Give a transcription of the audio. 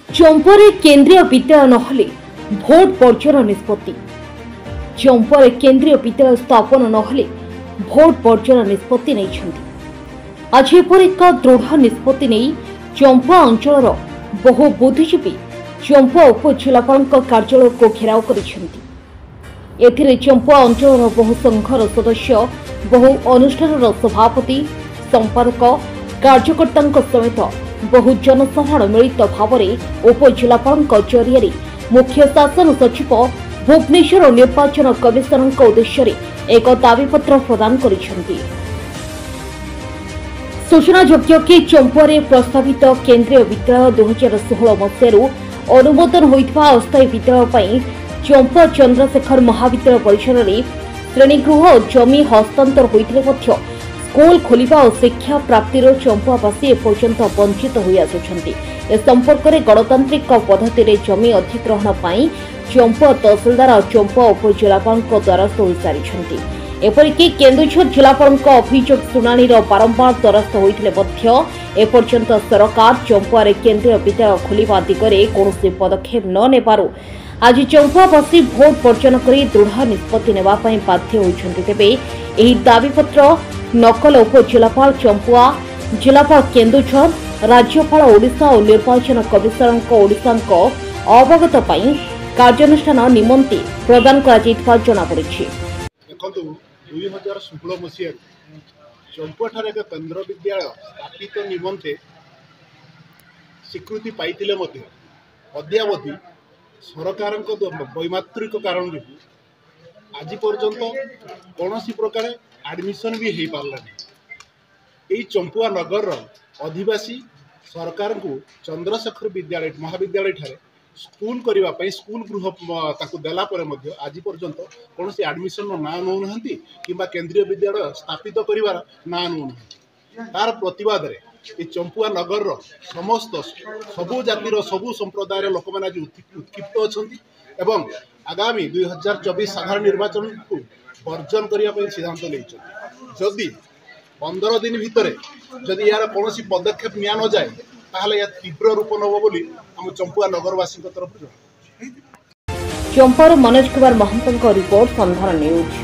चंपारे केंद्रीय विद्यालय नहले भोट पर्जन निष्पत्ति। चंपारे केंद्रीय विद्यालय स्थापन नहले भोट पर्जन निष्पत्ति नहीं। आज एपर एक दृढ़ निष्पत्ति नहीं चंपा अंचल बहु बुद्धिजीवी चंपा उपजिलापाल कार्यालय को घेराव कर चंपा अंचल बहु संघर सदस्य बहु अनुष्ठान सभापति संपादक कार्यकर्ता समेत बहु जनसाधारण मिलित भाव में उपजिलापाल जरिए मुख्य शासन सचिव भुवनेश्वर निर्वाचन कमिशनर उद्देश्य एक दाबीपत्र प्रदान कर सूचनायोग्य कि चंपारे प्रस्तावित केंद्रीय विद्यालय 2016 मसीह अनुमोदन होता अस्थायी विद्यालय चंपा चंद्रशेखर महाविद्यालय परिसर में श्रेणीगृह और जमी हस्तांतर होते स्कूल खोलिबा और शिक्षा प्राप्तिर चंपावासी एपर्यंत वंचित होई आसुछन्ति। ए संपर्क में गणतांत्रिक पद्धति रे जमी अधिग्रहण पाई चंपा तहसीलदार और चंपा उपजिलापाल द्वारस्थ हो सारी। एपरिकी केन्दुझर जिलापाल अभियोग शुणाणी बारंबार द्वारस्थ होते एपर्यंत सरकार चंपारे केंद्रीय विद्यालय खोलिबा दिगरे कौनसी पदक्षेप न नेबारु आज चंपावासी भोट पर्जन कर दृढ़ निष्पत्ति नेबा पई बाध्य होइछन्ति। तेबे एही दाबीपत्र नकल उपजिलापाल चंपुआ जिलापाल केन्दुझर राज्यपाल ओडिशा और निर्वाचन कमिशनर ओडिशा अवगत कार्यानुष्ठान निमंते प्रदान कर जनापड़ी। 2016 मसीह चंपाठार एक केन्द्र विद्यालय स्थापित निमंते स्वीकृति पाई अद्यावधि सरकार वैमात्रिक कारण जो आज पर्यंत कौन प्रकार एडमिशन भी हो पारा यही चंपुआ नगर अधिवासी सरकार को चंद्रशेखर विद्यालय महाविद्यालय ठारे स्कूल करने स्कूल गृह देला आज पर्यंत कौन एडमिशन ना नौ कि केंद्रीय विद्यालय स्थापित कर ना नौ तार प्रतिवाद ये चंपुआ नगर समस्त सबु जातिर सबु संप्रदायर लोक मैंने आज उत्क्षिप्त अच्छा आगामी 2024 साधारण निर्वाचन को वर्जन करने सिद्धांत नहीं जदि 15 दिन भितर जदि यार कौन पदक्षेप निया न जाए ताहले या तीव्र रूप नब बोली हम चंपुआ नगरवासी तरफ। चंपार मनोज कुमार महंत रिपोर्ट संधान न्यूज।